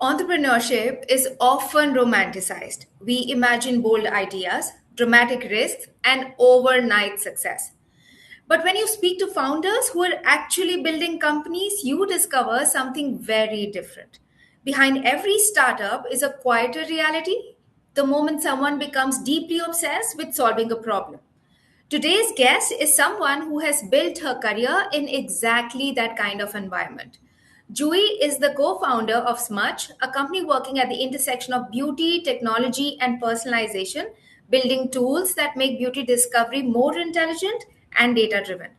Entrepreneurship is often romanticized. We imagine bold ideas, dramatic risks, and overnight success. But when you speak to founders who are actually building companies, you discover something very different. Behind every startup is a quieter reality the moment someone becomes deeply obsessed with solving a problem. Today's guest is someone who has built her career in exactly that kind of environment. Jui is the co founder of Smudge, a company working at the intersection of beauty, technology, and personalization, building tools that make beauty discovery more intelligent and data driven.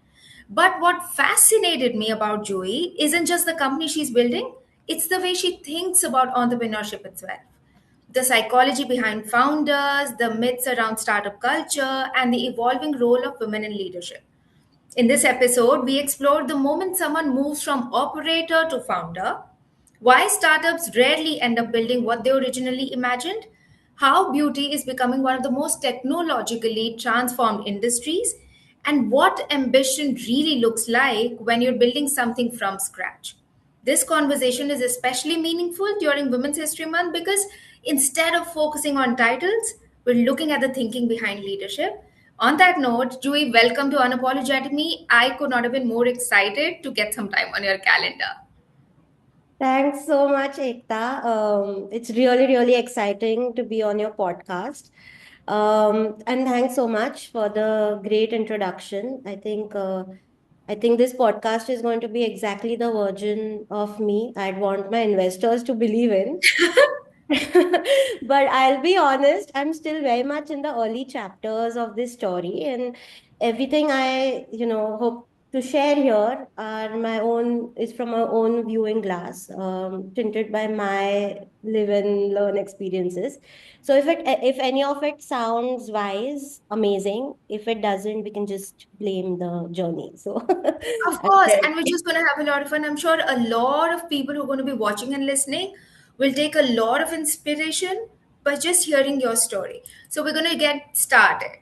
But what fascinated me about Jui isn't just the company she's building, it's the way she thinks about entrepreneurship itself, the psychology behind founders, the myths around startup culture, and the evolving role of women in leadership. In this episode, we explored the moment someone moves from operator to founder, why startups rarely end up building what they originally imagined, how beauty is becoming one of the most technologically transformed industries, and what ambition really looks like when you're building something from scratch. This conversation is especially meaningful during Women's History Month because instead of focusing on titles, we're looking at the thinking behind leadership. On that note, Jui, welcome to Unapologetic Me. I could not have been more excited to get some time on your calendar. Thanks so much, Ekta. It's really, really exciting to be on your podcast. And thanks so much for the great introduction. I think this podcast is going to be exactly the version of me I'd want my investors to believe in. But I'll be honest, I'm still very much in the early chapters of this story, and everything I hope to share here are my own is from my own viewing glass, tinted by my live and learn experiences. So if any of it sounds wise, amazing. If it doesn't, we can just blame the journey. So Of I'm course, and we're ready. just going to have a lot of fun. I'm sure a lot of people who are going to be watching and listening will take a lot of inspiration by just hearing your story. So we're going to get started.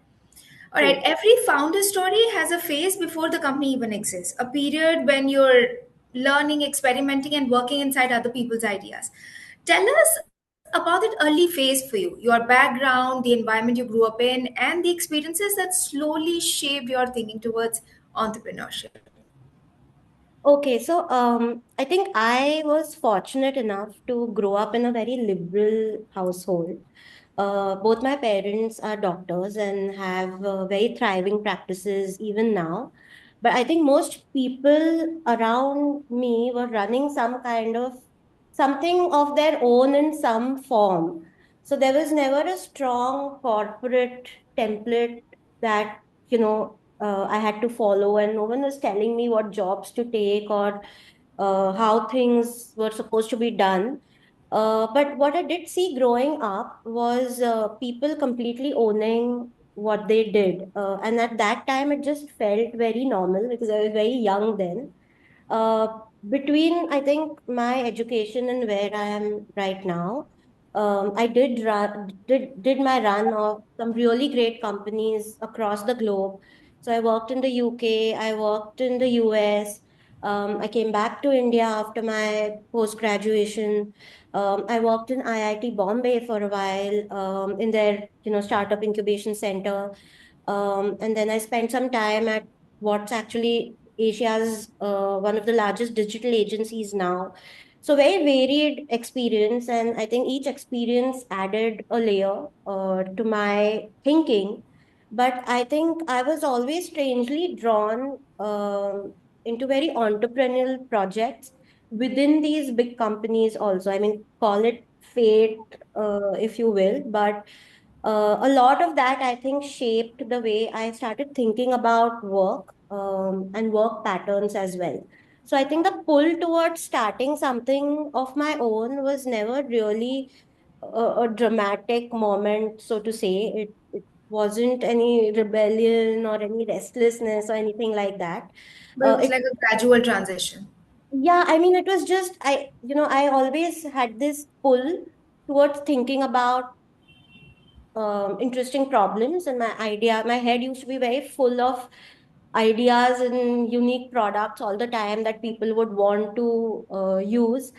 All right, Cool. every founder story has a phase before the company even exists, a period when you're learning, experimenting, and working inside other people's ideas. Tell us about that early phase for you, your background, the environment you grew up in, and the experiences that slowly shaped your thinking towards entrepreneurship. Okay, so I think I was fortunate enough to grow up in a very liberal household. Both my parents are doctors and have very thriving practices even now. But I think most people around me were running some kind of something of their own in some form. So there was never a strong corporate template that I had to follow, and no one was telling me what jobs to take or how things were supposed to be done. But what I did see growing up was people completely owning what they did. And at that time, it just felt very normal because I was very young then. Uh, Between, I think, my education and where I am right now, I did my run of some really great companies across the globe. So I worked in the UK, I worked in the US. I came back to India after my post graduation. I worked in IIT Bombay for a while, in their startup incubation center. And then I spent some time at what's actually Asia's one of the largest digital agencies now. So very varied experience, and I think each experience added a layer to my thinking. But I think I was always strangely drawn into very entrepreneurial projects within these big companies also. I mean, call it fate, if you will, but a lot of that I think shaped the way I started thinking about work and work patterns as well. So I think the pull towards starting something of my own was never really a dramatic moment, so to say. It wasn't any rebellion or any restlessness or anything like that. But it was It like a gradual transition. Yeah, I mean, it was just I always had this pull towards thinking about interesting problems, and my head used to be very full of ideas and unique products all the time that people would want to use.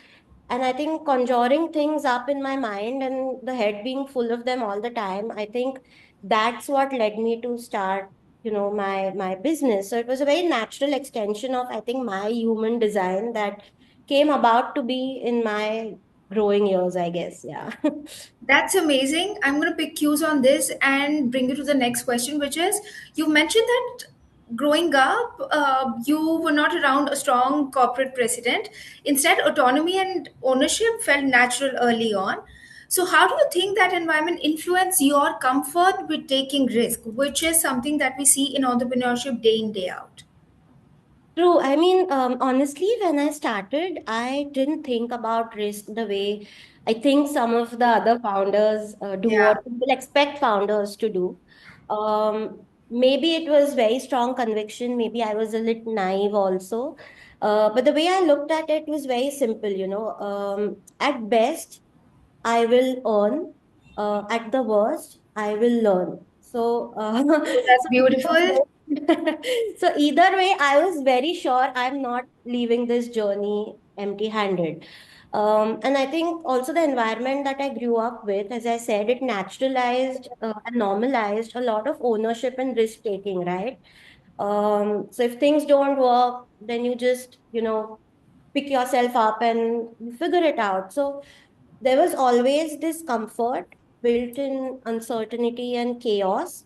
And I think conjuring things up in my mind and the head being full of them all the time, I think that's what led me to start, my business. So it was a very natural extension of, I think, my human design that came about to be in my growing years, I guess. Yeah. That's amazing. I'm going to pick cues on this and bring you to the next question, which is you mentioned that growing up, you were not around a strong corporate president. Instead, autonomy and ownership felt natural early on. So, how do you think that environment influenced your comfort with taking risk, which is something that we see in entrepreneurship day in, day out? True. I mean, honestly, when I started, I didn't think about risk the way I think some of the other founders do, or Yeah, people expect founders to do. Maybe it was very strong conviction. Maybe I was a little naive also. But the way I looked at it was very simple. At best, I will earn. At the worst, I will learn. So, that's beautiful. so either way, I was very sure I'm not leaving this journey empty-handed. And I think also the environment that I grew up with, as I said, it naturalized and normalized a lot of ownership and risk taking, right? So if things don't work, then you just, pick yourself up and you figure it out. So there was always this comfort built in uncertainty and chaos.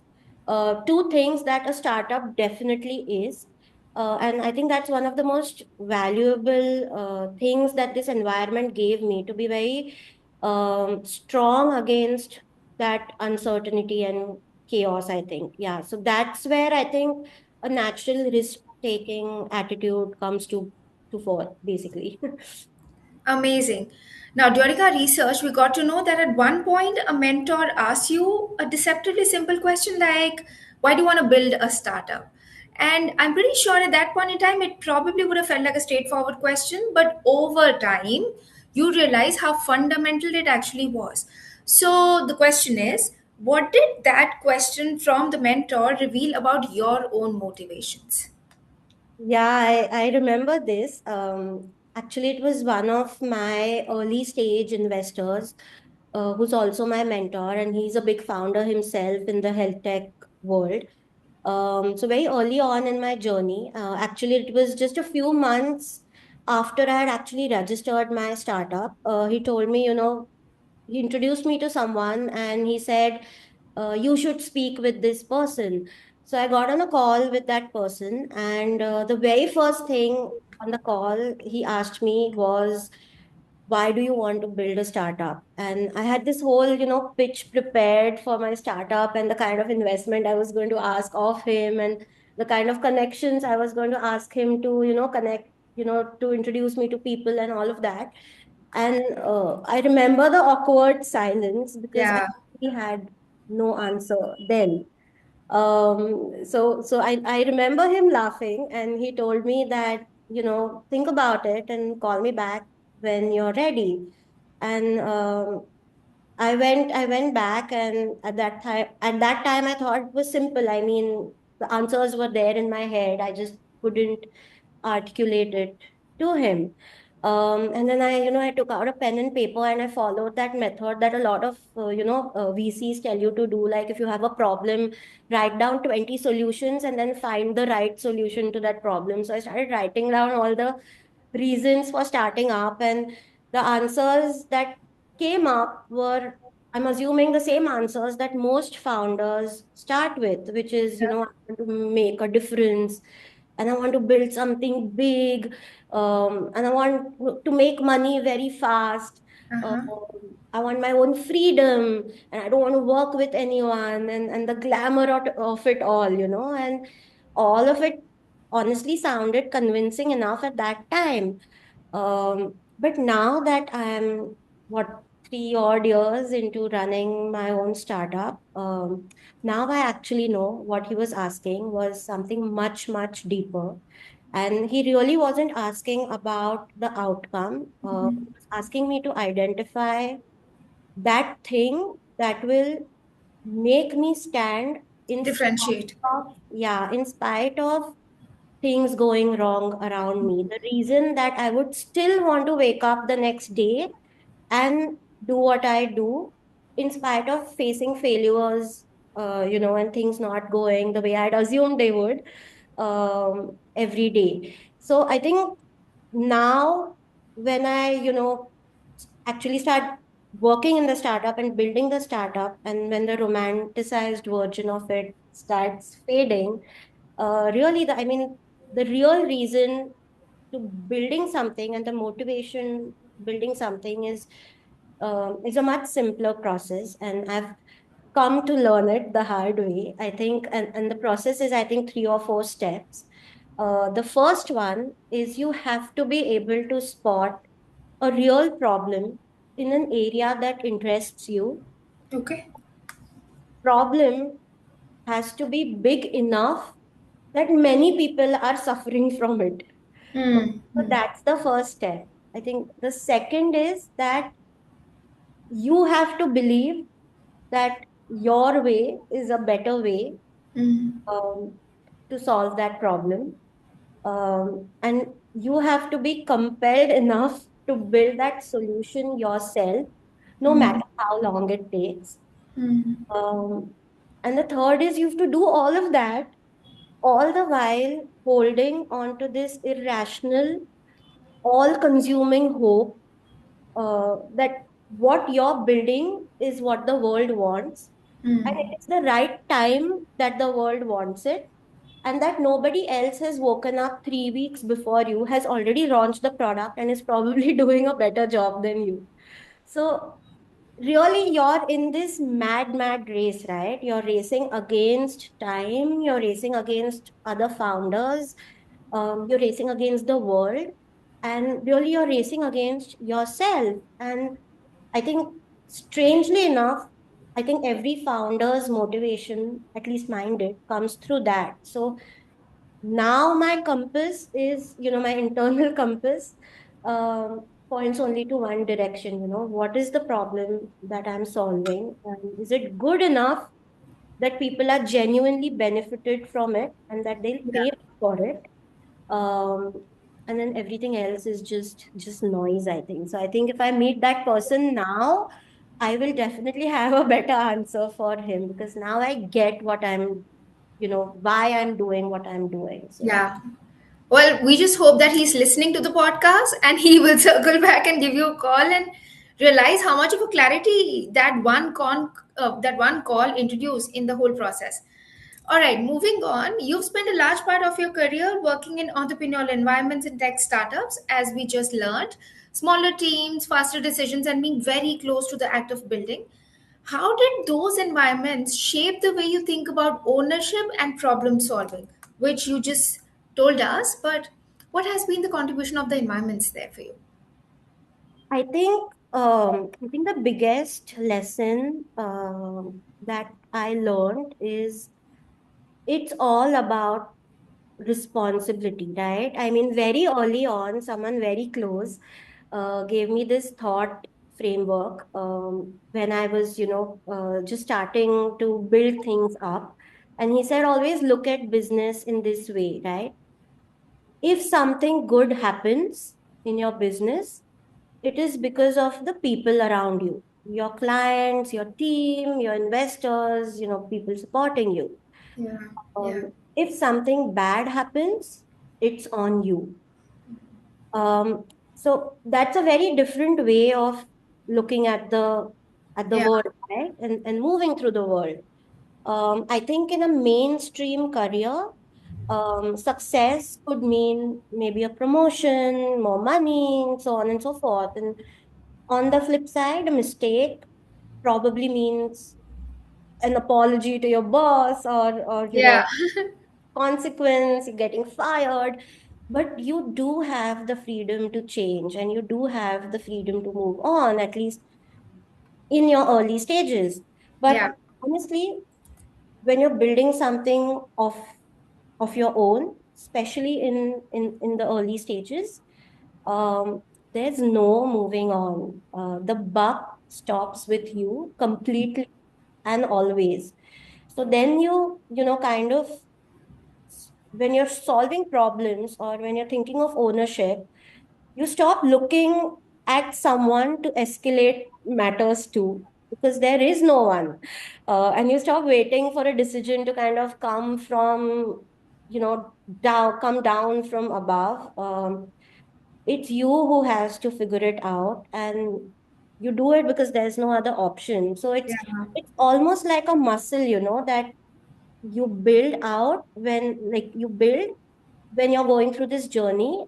Two things that a startup definitely is. And I think that's one of the most valuable things that this environment gave me, to be very strong against that uncertainty and chaos, I think. Yeah. So that's where I think a natural risk taking attitude comes to forth, basically. Amazing. Now, during our research, we got to know that at one point a mentor asked you a deceptively simple question like, why do you want to build a startup? And I'm pretty sure at that point in time, it probably would have felt like a straightforward question, but over time, you realize how fundamental it actually was. So, the question is, what did that question from the mentor reveal about your own motivations? Yeah, I remember this. Actually, it was one of my early stage investors, who's also my mentor, and he's a big founder himself in the health tech world. So very early on in my journey, actually, it was just a few months after I had actually registered my startup. He told me, he introduced me to someone, and he said, you should speak with this person. So I got on a call with that person, and the very first thing on the call he asked me was, why do you want to build a startup? And I had this whole, pitch prepared for my startup and the kind of investment I was going to ask of him, and the kind of connections I was going to ask him to, connect, to introduce me to people and all of that. And I remember the awkward silence because I Yeah. really had no answer then. So I remember him laughing, and he told me that, think about it and call me back when you're ready. And I went back, and at that time I thought it was simple. I mean, the answers were there in my head. I just couldn't articulate it to him. And then I took out a pen and paper, and I followed that method that a lot of, VCs tell you to do. Like if you have a problem, write down 20 solutions and then find the right solution to that problem. So I started writing down all the reasons for starting up, and the answers that came up were, I'm assuming, the same answers that most founders start with, which is, I want to make a difference, and I want to build something big, and I want to make money very fast. Um, Uh-huh. I want my own freedom, and I don't want to work with anyone, and the glamour of it all, and all of it honestly sounded convincing enough at that time. But now that I'm, what, 3 odd years into running my own startup, now I actually know what he was asking was something much, much deeper. And he really wasn't asking about the outcome. He was asking me to identify that thing that will make me stand in spite Differentiate. of, yeah, in spite of things going wrong around me. The reason that I would still want to wake up the next day and do what I do, in spite of facing failures, and things not going the way I'd assumed they would, every day. So I think now, when I, actually start working in the startup and building the startup, and when the romanticized version of it starts fading, really, I mean, the real reason to building something and the motivation building something is a much simpler process, and I've come to learn it the hard way. I think, and the process is, I think, three or four steps. The first one is you have to be able to spot a real problem in an area that interests you. Okay. Problem has to be big enough that many people are suffering from it. Hmm. So that's the first step. I think the second is that you have to believe that your way is a better way, Hmm. um, to solve that problem. And you have to be compelled enough to build that solution yourself, no matter how long it takes. Hmm. Um, and the third is you have to do all of that, all the while holding on to this irrational, all consuming hope, that what you're building is what the world wants, and it Hmm. is the right time that the world wants it, and that nobody else has woken up 3 weeks before you, has already launched the product, and is probably doing a better job than you. So really, you're in this mad race, right? You're racing against time, you're racing against other founders, you're racing against the world, and really you're racing against yourself. And I think, strangely enough, I think every founder's motivation, at least mine did, comes through that. So now my compass is, my internal compass, points only to one direction. What is the problem that I'm solving? And is it good enough that people are genuinely benefited from it and that they'll Yeah. pay for it? Um, and then everything else is just noise, I think. So I think if I meet that person now, I will definitely have a better answer for him, because now I get why I'm doing what I'm doing. So Yeah. Well, we just hope that he's listening to the podcast and he will circle back and give you a call and realize how much of a clarity that one call introduced in the whole process. All right, moving on. You've spent a large part of your career working in entrepreneurial environments and tech startups, as we just learned. Smaller teams, faster decisions, and being very close to the act of building. How did those environments shape the way you think about ownership and problem solving, which you just told us, but what has been the contribution of the environments there for you? I think the biggest lesson that I learned is it's all about responsibility, right? I mean, very early on, someone very close gave me this thought framework, when I was, just starting to build things up. And he said, always look at business in this way, right? If something good happens in your business, it is because of the people around you, your clients, your team, your investors, people supporting you. Yeah, yeah, If something bad happens, it's on you. So that's a very different way of looking at the yeah, world, right? And moving through the world. I think in a mainstream career, success could mean maybe a promotion, more money, and so on and so forth. And on the flip side, a mistake probably means an apology to your boss, or yeah, consequence, you're getting fired. But you do have the freedom to change, and you do have the freedom to move on, at least in your early stages. yeah, But honestly, when you're building something of your own, especially in the early stages, um, there's no moving on. The buck stops with you completely and always. So then kind of when you're solving problems or when you're thinking of ownership, you stop looking at someone to escalate matters to, because there is no one. And you stop waiting for a decision to kind of come from, come down from above. It's you who has to figure it out, and you do it because there's no other option. So Yeah. it's almost like a muscle, that you build out when you're going through this journey.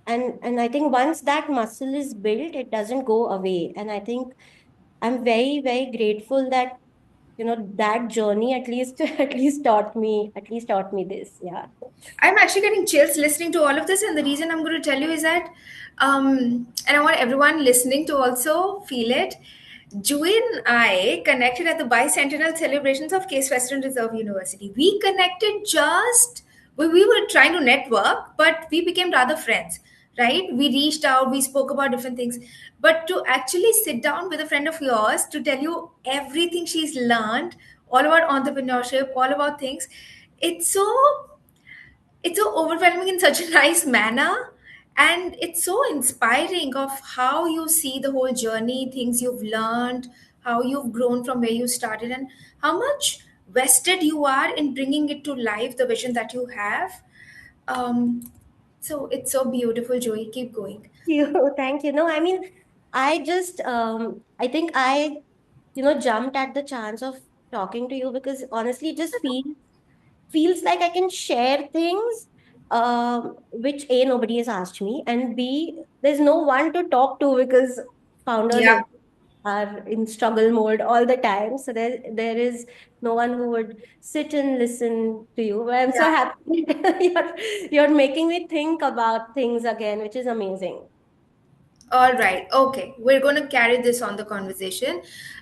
And I think once that muscle is built, it doesn't go away. And I think I'm very, very grateful that, that journey at least at least taught me this. Yeah. I'm actually getting chills listening to all of this, and the reason I'm going to tell you is that, and I want everyone listening to also feel it. Jui and I connected at the bicentennial celebrations of Case Western Reserve University. We connected we were trying to network, but we became rather friends, right? We reached out, we spoke about different things. But to actually sit down with a friend of yours to tell you everything she's learned, all about entrepreneurship, all about things, it's so it's so overwhelming in such a nice manner, and it's so inspiring of how you see the whole journey, things you've learned, how you've grown from where you started, and how much vested you are in bringing it to life, the vision that you have. um, so it's so beautiful, Joey. Keep going. You, thank you. No, I mean, I think jumped at the chance of talking to you because honestly, it just feels like I can share things, which A, nobody has asked me, and B, there's no one to talk to because founders Yeah. are in struggle mode all the time. So there is no one who would sit and listen to you. But I'm so Yeah. happy you're making me think about things again, which is amazing. All right. Okay. We're going to carry this on the conversation.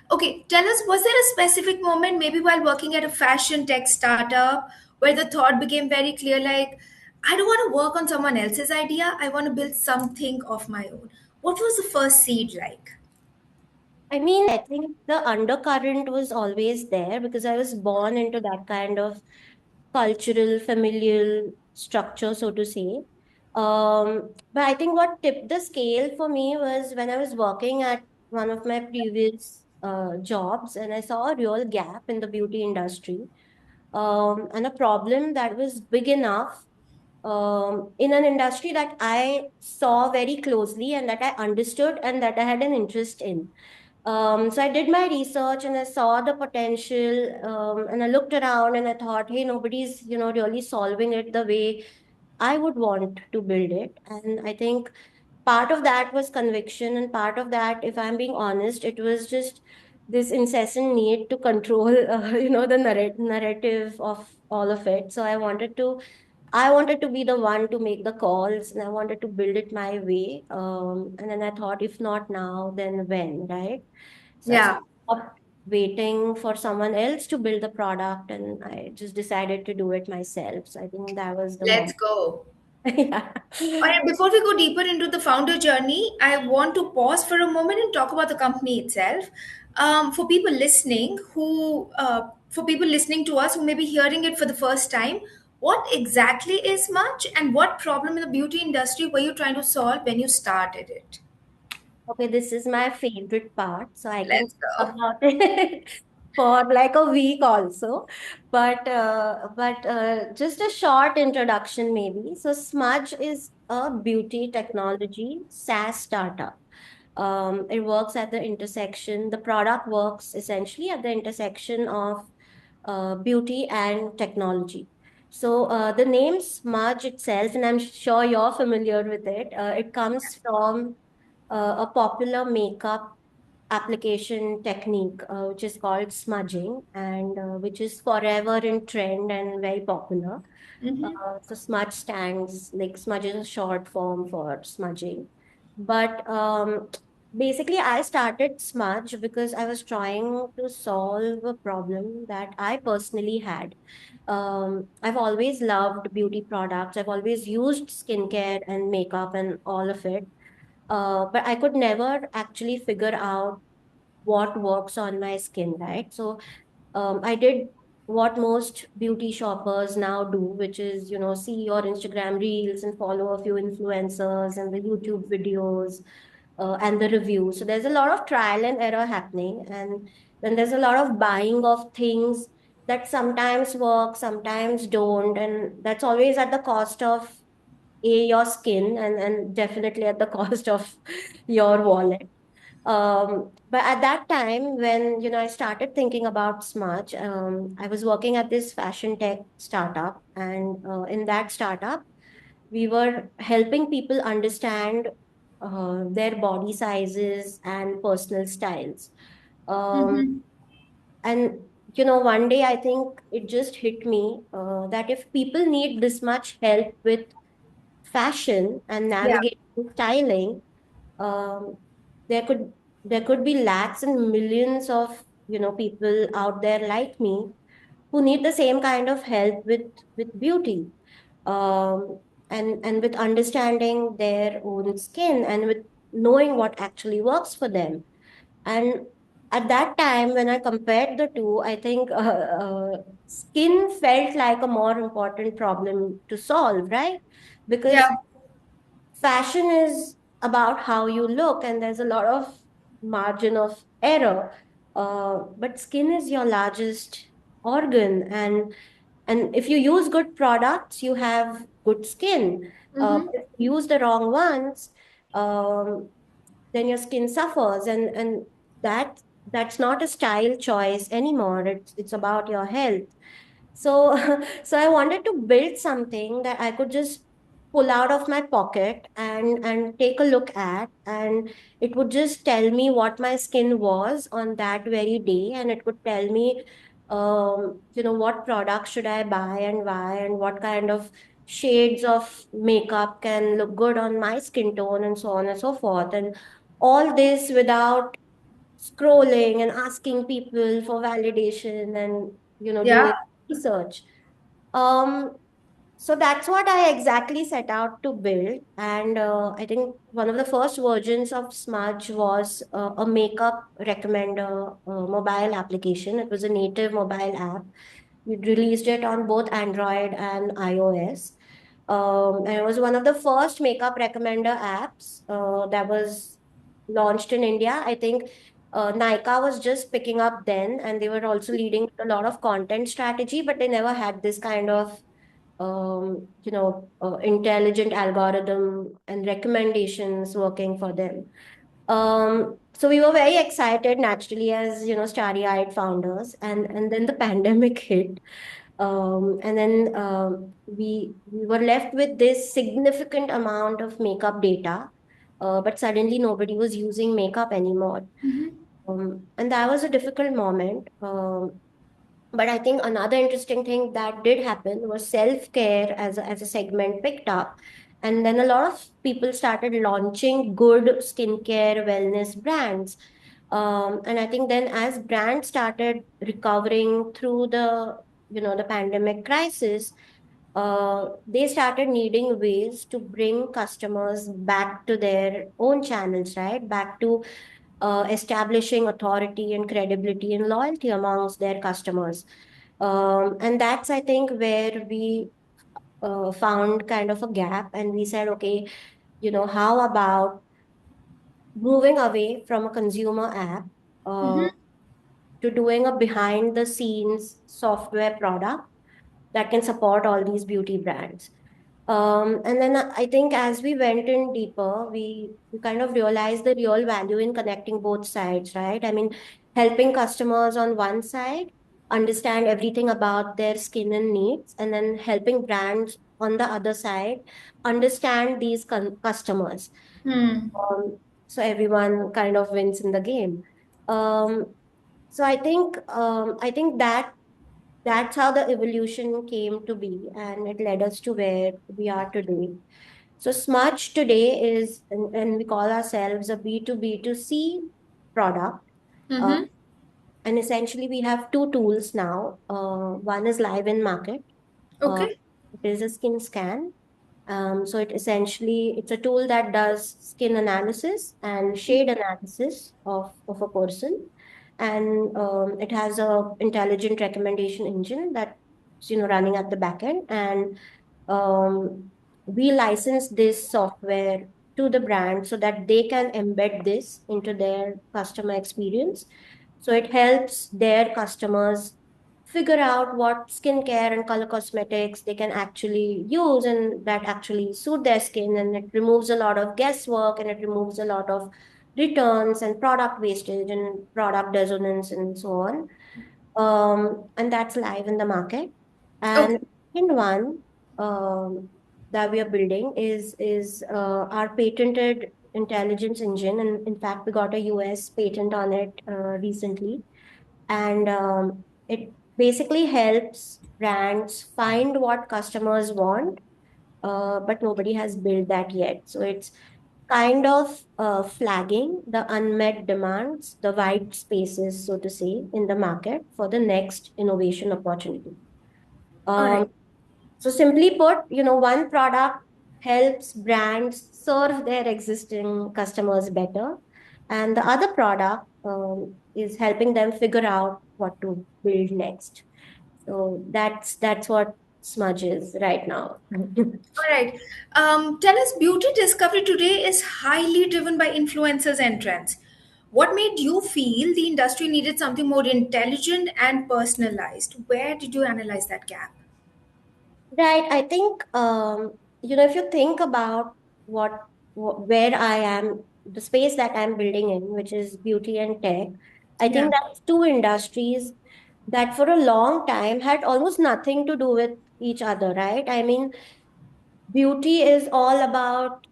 Okay. Tell us, was there a specific moment, maybe while working at a fashion tech startup, where the thought became very clear like, I don't want to work on someone else's idea. I want to build something of my own. What was the first seed like? I mean, I think the undercurrent was always there because I was born into that kind of cultural, familial structure, so to say. But I think what tipped the scale for me was when I was working at one of my previous jobs and I saw a real gap in the beauty industry, and a problem that was big enough in an industry that I saw very closely and that I understood and that I had an interest in. So I did my research and I saw the potential, and I looked around and I thought, hey, nobody's, really solving it the way I would want to build it. And I think part of that was conviction, and part of that, if I'm being honest, it was just this incessant need to control, the narrative of all of it. So I wanted to be the one to make the calls, and I wanted to build it my way. And then I thought, if not now, then when, right? So I Yeah. stopped waiting for someone else to build the product, and I just decided to do it myself. So I think that was the Let's moment. go. Yeah. All right, before we go deeper into the founder journey, I want to pause for a moment and talk about the company itself. For people listening to us who may be hearing it for the first time, what exactly is Smudge, and what problem in the beauty industry were you trying to solve when you started it? Okay, this is my favorite part, so I can Let's talk go. about it for like a week also. But just a short introduction maybe. So Smudge is a beauty technology SaaS startup. It works at the intersection. The product works essentially at the intersection of beauty and technology. So the name Smudge itself, and I'm sure you're familiar with it. It comes from a popular makeup application technique, which is called smudging, and which is forever in trend and very popular. Hmm. So smudge stands like smudge is a short form for smudging. But basically, I started smudge because I was trying to solve a problem that I personally had. I've always loved beauty products. I've always used skincare and makeup and all of it. But I could never actually figure out what works on my skin, right? So I did what most beauty shoppers now do, which is, see your Instagram reels and follow a few influencers and the YouTube videos, and the reviews. So there's a lot of trial and error happening, and then there's a lot of buying of things that sometimes work, sometimes don't, and that's always at the cost of your skin, and definitely at the cost of your wallet. But at that time, when I started thinking about smudge, I was working at this fashion tech startup, and in that startup, we were helping people understand their body sizes and personal styles. Um, Mm-hmm. and one day I think it just hit me that if people need this much help with fashion and Yeah. navigating styling, um, there could there could be lakhs and millions of people out there like me who need the same kind of help with beauty, um, and with understanding their own skin and with knowing what actually works for them. And at that time, when I compared the two, I think skin felt like a more important problem to solve, right? Yeah. Because fashion is about how you look, and there's a lot of margin of error. But skin is your largest organ, and if you use good products, you have good skin. Mm-hmm. If you use the wrong ones, um, then your skin suffers, and that that's not a style choice anymore. It's about your health. So, so I wanted to build something that I could just pull out of my pocket and take a look at, and it would just tell me what my skin was on that very day, and it would tell me, what product should I buy and why, and what kind of shades of makeup can look good on my skin tone, and so on and so forth. And all this without scrolling and asking people for validation and Yeah. doing research. um so that's what I exactly set out to build. And I think one of the first versions of Smudge was a makeup recommender mobile application. It was a native mobile app. We released it on both Android and iOS. And it was one of the first makeup recommender apps that was launched in India. I think Nykaa was just picking up then, and they were also leading a lot of content strategy, but they never had this kind of intelligent algorithm and recommendations working for them. So we were very excited naturally as starry-eyed founders, and then the pandemic hit, and then we were left with this significant amount of makeup data, but suddenly nobody was using makeup anymore, and that was a difficult moment. But I think another interesting thing that did happen was self-care as a segment picked up. And then a lot of people started launching good skincare wellness brands. And I think then as brands started recovering through the pandemic crisis, they started needing ways to bring customers back to their own channels, right? Back to establishing authority and credibility and loyalty amongst their customers. And that's, I think, where we found kind of a gap, and we said, okay, how about moving away from a consumer app uh, Mm-hmm. to doing a behind the scenes software product that can support all these beauty brands. And then I think as we went in deeper, we kind of realized the real value in connecting both sides, right? I mean, helping customers on one side understand everything about their skin and needs, and then helping brands on the other side understand these customers. Hmm. So everyone kind of wins in the game. Um, so I think that's how the evolution came to be, and it led us to where we are today. So Smudge today is, and we call ourselves a B2B2C product. Uh, Mm-hmm. and essentially, we have two tools now. One is live in market. Uh, Okay. it is a skin scan. So it's a tool that does skin analysis and shade analysis of a person. and it has a intelligent recommendation engine that's running at the back end, and we license this software to the brand so that they can embed this into their customer experience. So it helps their customers figure out what skincare and color cosmetics they can actually use and that actually suit their skin. And it removes a lot of guesswork, and it removes a lot of returns and product wastage and product dissonance and so on. And that's live in the market. Okay. And second one that we are building is our patented intelligence engine, and in fact, we got a US patent on it recently, and it basically helps brands find what customers want, but nobody has built that yet. So it's kind of flagging the unmet demands, the white spaces, so to say, in the market for the next innovation opportunity. All right. Um, so simply put, one product helps brands serve their existing customers better, and the other product is helping them figure out what to build next. So that's what Smudge is right now. All right. Tell us, beauty discovery today is highly driven by influencers and trends. What made you feel the industry needed something more intelligent and personalized? Where did you analyze that gap? Right. I think, if you think about what, where I am, the space that I'm building in, which is beauty and tech, I Yeah. think that's two industries that for a long time had almost nothing to do with each other, right? I mean, beauty is all about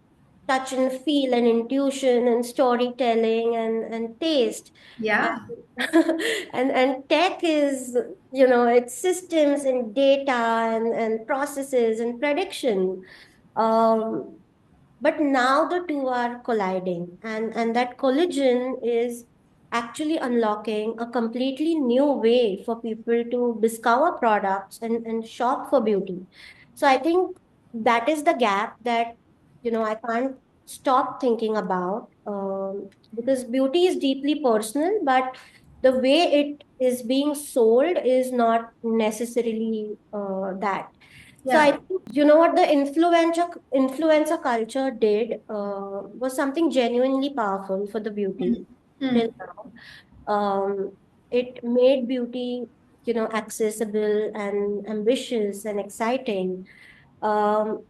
touch and feel and intuition and storytelling and taste. Yeah. And, and tech is, it's systems and data and processes and prediction. Um, but now the two are colliding, and that collision is actually unlocking a completely new way for people to discover products and shop for beauty. So I think that is the gap that, I can't stop thinking about, because beauty is deeply personal, but the way it is being sold is not necessarily that. So I Yeah. think, what the influencer culture did was something genuinely powerful for the beauty Hmm. till now. It made beauty, accessible and ambitious and exciting. Um,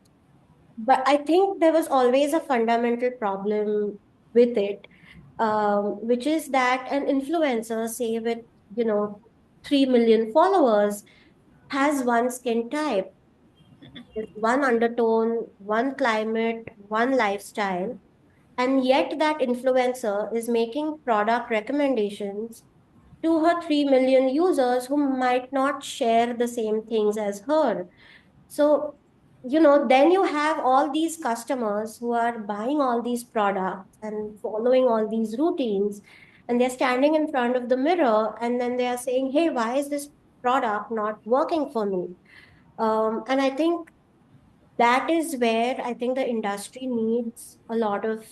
but I think there was always a fundamental problem with it, which is that an influencer, say with, you know, 3 million followers, has one skin type, one undertone, one climate, one lifestyle, and yet that influencer is making product recommendations to her 3 million users who might not share the same things as her. So, then you have all these customers who are buying all these products and following all these routines, and they're standing in front of the mirror and then they are saying, hey, why is this product not working for me? And I think that is where I think the industry needs a lot of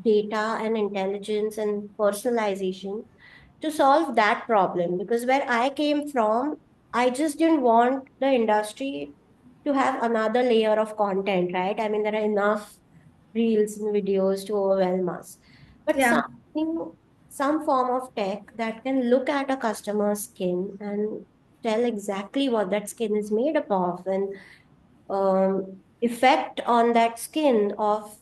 data and intelligence and personalization to solve that problem. Because where I came from, I just didn't want the industry to have another layer of content, right? I mean, there are enough reels and videos to overwhelm us. But Yeah. some form of tech that can look at a customer's skin and tell exactly what that skin is made up of, and effect on that skin of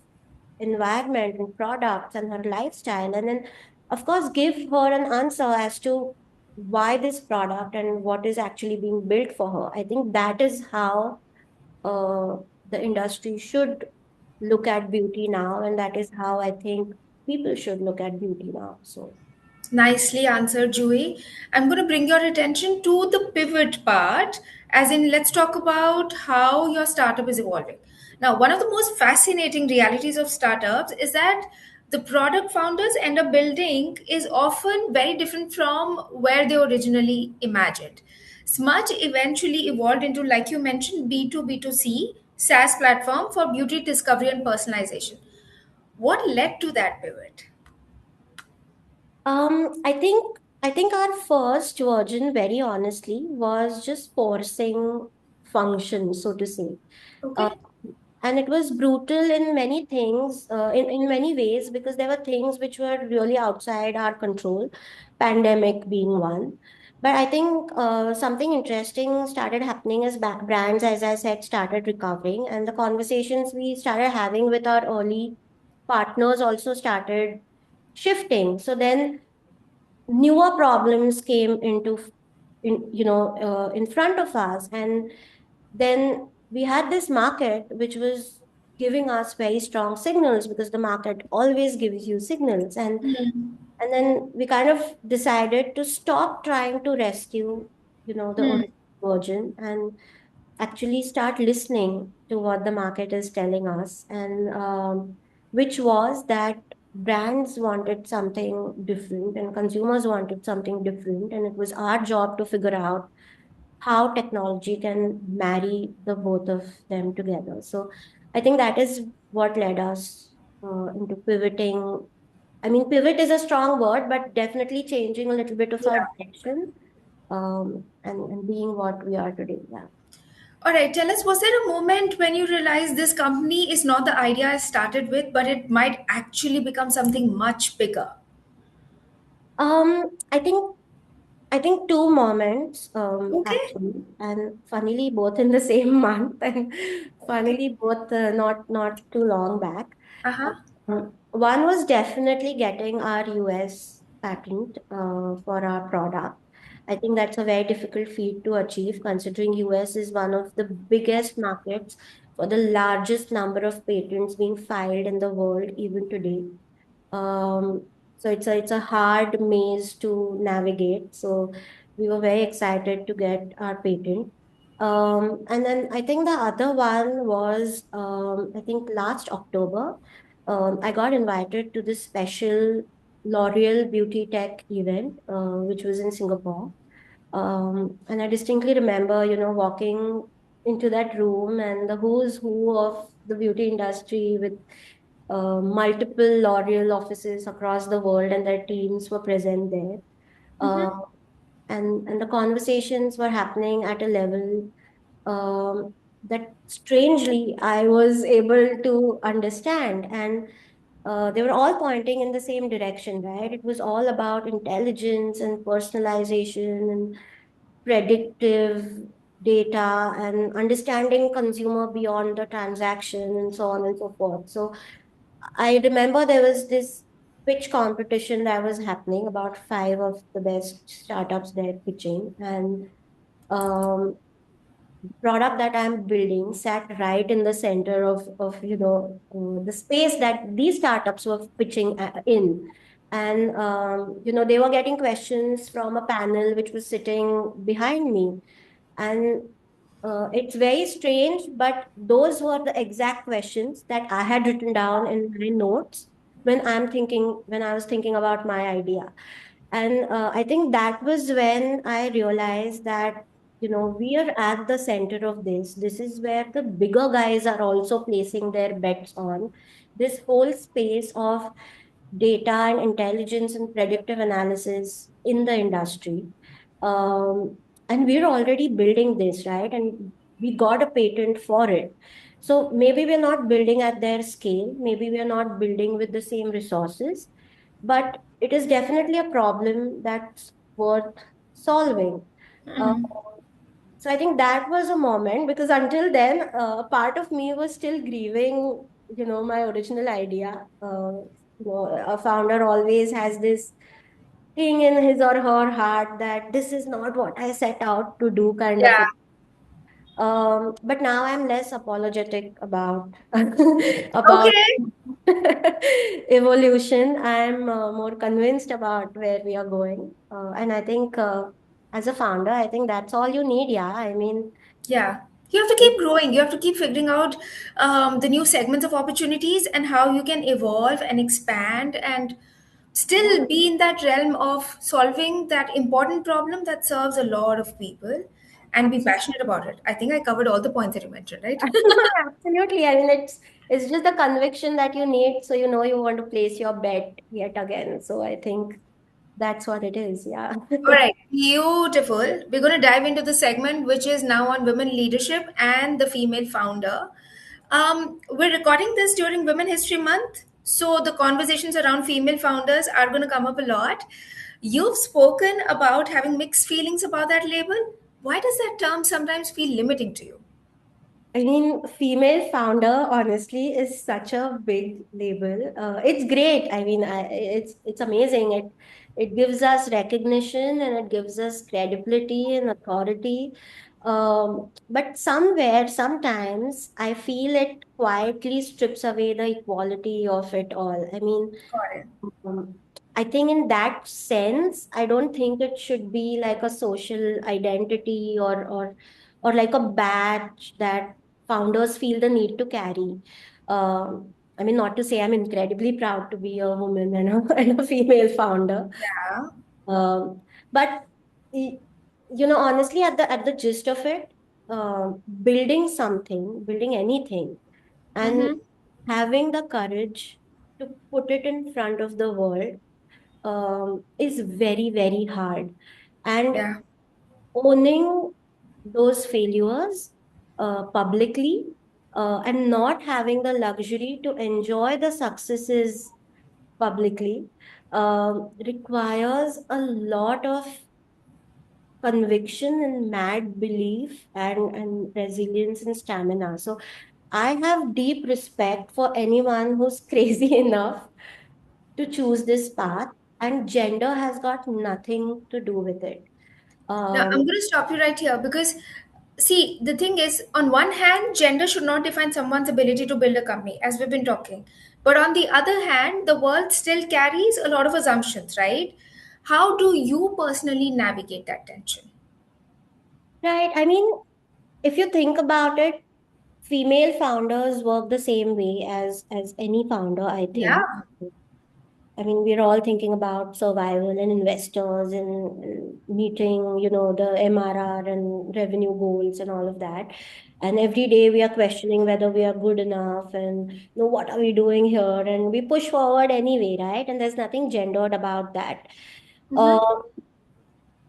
environment and products and her lifestyle, and then of course give her an answer as to why this product and what is actually being built for her. I think that is how uh, the industry should look at beauty now, and that is how I think people should look at beauty now. So Nicely answered, Jui. I'm going to bring your attention to the pivot part, as in, let's talk about how your startup is evolving. Now, one of the most fascinating realities of startups is that the product founders end up building is often very different from where they originally imagined. Smudge eventually evolved into, like you mentioned, B2B2C SaaS platform for beauty discovery and personalization. What led to that pivot? I think I think our first version, very honestly, was just forcing function, so to say. Uh, Okay. and it was brutal in many things, in many ways, because there were things which were really outside our control, pandemic being one. But I think something interesting started happening as brands, as I said, started recovering, and the conversations we started having with our early partners also started shifting. So then newer problems came in front of us, and then we had this market which was giving us very strong signals, because the market always gives you signals. Hmm. And then we kind of decided to stop trying to rescue, the Hmm. original version, and actually start listening to what the market is telling us, and which was that brands wanted something different and consumers wanted something different, and it was our job to figure out how technology can marry the both of them together. So I think that is what led us into pivoting. I mean, pivot is a strong word, but definitely changing a little bit of our Yeah. direction, and being what we are today. Yeah. All right, tell us, was there a moment when you realized this company is not the idea I started with, but it might actually become something much bigger? Um, I think I think two moments, Okay. actually, and funnily both in the same month, and Okay. funnily both not too long back. Uh-huh. One was definitely getting our US patent for our product. I think that's a very difficult feat to achieve, considering US is one of the biggest markets for the largest number of patents being filed in the world even today. So it's a hard maze to navigate. So we were very excited to get our patent. And then I think the other one was, I think last October, I got invited to this special L'Oreal Beauty Tech event, which was in Singapore. And I distinctly remember, walking into that room, and the who's who of the beauty industry with multiple L'Oreal offices across the world, and their teams were present there. Uh, Mm-hmm. and the conversations were happening at a level that strangely I was able to understand. And they were all pointing in the same direction, right? It was all about intelligence and personalization and predictive data and understanding consumer beyond the transaction and so on and so forth. So I remember there was this pitch competition that was happening, about five of the best startups there pitching, and um, product that I'm building sat right in the center of the space that these startups were pitching in. And they were getting questions from a panel which was sitting behind me. And it's very strange, but those were the exact questions that I had written down in my notes when I was thinking about my idea. And I think that was when I realized that, we are at the center of this. This is where the bigger guys are also placing their bets on this whole space of data and intelligence and predictive analysis in the industry. And we're already building this, right? And we got a patent for it. So maybe we're not building at their scale, maybe we're not building with the same resources, but it is definitely a problem that's worth solving. Uh, so I think that was a moment, because until then, a part of me was still grieving, my original idea. A founder always has this thing in his or her heart that this is not what I set out to do, kind of Yeah. a. But now I'm less apologetic about about Okay. evolution. I'm more convinced about where we are going, and I think as a founder, I think that's all you need. Yeah, I mean, Yeah. You have to keep growing. You have to keep figuring out the new segments of opportunities and how you can evolve and expand and yeah, still be in that realm of solving that important problem that serves a lot of people and be absolutely. passionate about it. I think I covered all the points that you mentioned, right? Absolutely. I mean, it's just the conviction that you need, so you know you want to place your bet yet again. So I think. That's what it is. Yeah. All right, beautiful. We're going to dive into the segment which is now on women leadership and the female founder. We're recording this during Women History Month, so the conversations around female founders are going to come up a lot. You've spoken about having mixed feelings about that label. Why does that term sometimes feel limiting to you? I mean, female founder, honestly, is such a big label. It's great. I mean, it's amazing. It gives us recognition and it gives us credibility and authority. But somewhere, sometimes, I feel it quietly strips away the equality of it all. I mean, Got it. um, I think in that sense, I don't think it should be like a social identity or like a badge that founders feel the need to carry. I mean, not to say I'm incredibly proud to be a woman and and a female founder, Yeah. um, but y- honestly, at the gist of it, building something, building anything, and Mm-hmm. having the courage to put it in front of the world is very, very hard. And Yeah. owning those failures publicly and not having the luxury to enjoy the successes publicly requires a lot of conviction and mad belief and resilience and stamina. So I have deep respect for anyone who's crazy enough to choose this path, and gender has got nothing to do with it. Now, I'm Um, going to stop you right here because, see, the thing is, on one hand, gender should not define someone's ability to build a company, as we've been talking. But on the other hand, the world still carries a lot of assumptions, right? How do you personally navigate that tension? right. I mean, if you think about it, female founders work the same way as any founder, I think. Yeah. I mean, we're all thinking about survival and investors and meeting, the MRR and revenue goals and all of that. And every day we are questioning whether we are good enough and, what are we doing here? And we push forward anyway, right? And there's nothing gendered about that. Mm-hmm. Uh,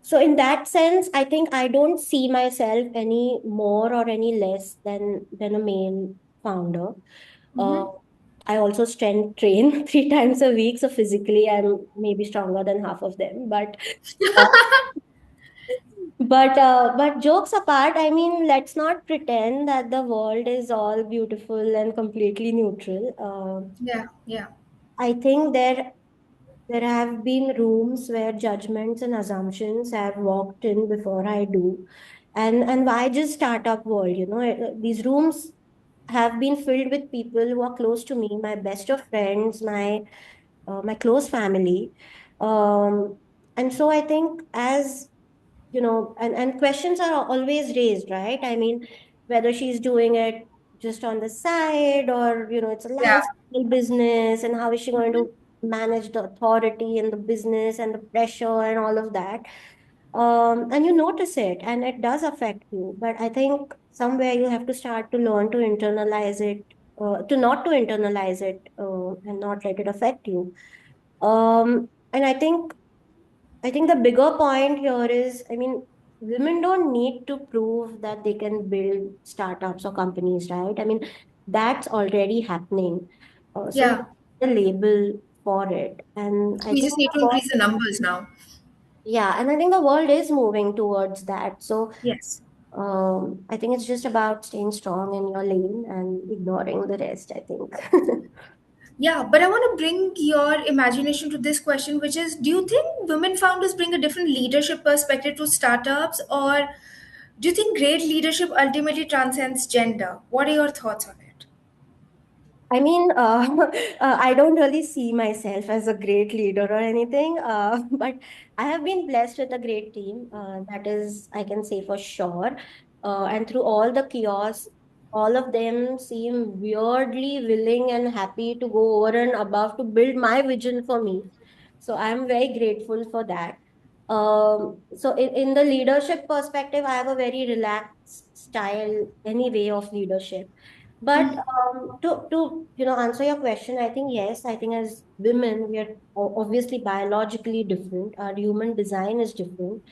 so in that sense, I think I don't see myself any more or any less than a male founder. Uh, Mm-hmm. I also strength train 3 times a week, so physically I'm maybe stronger than half of them. Uh, but jokes apart, I mean, let's not pretend that the world is all beautiful and completely neutral. Yeah. Yeah. I think there have been rooms where judgments and assumptions have walked in before I do. And why just startup world? These rooms have been filled with people who are close to me, my best of friends, my close family. Um, and so I think as and questions are always raised, right? I mean, whether she's doing it just on the side or, it's a Yeah. lifestyle business, and how is she going to manage the authority and the business and the pressure and all of that. And you notice it and it does affect you. But I think somewhere you have to start to learn to internalize it, to not to internalize it and not let it affect you. And I think the bigger point here is, I mean, women don't need to prove that they can build startups or companies, right? I mean, that's already happening. So we Yeah. need a label for it. And I We think just need to increase the numbers now. yeah, and I think the world is moving towards that. So Yes. I think it's just about staying strong in your lane and ignoring the rest, I think. Yeah, but I want to bring your imagination to this question, which is, do you think women founders bring a different leadership perspective to startups, or do you think great leadership ultimately transcends gender? What are your thoughts on it? I mean, I don't really see myself as a great leader or anything, but I have been blessed with a great team. That is, I can say for sure. And through all the chaos, all of them seem weirdly willing and happy to go over and above to build my vision for me. So I'm very grateful for that. So in the leadership perspective, I have a very relaxed style, any way of leadership. But to answer your question, I think yes. I think as women, we are obviously biologically different. Our human design is different.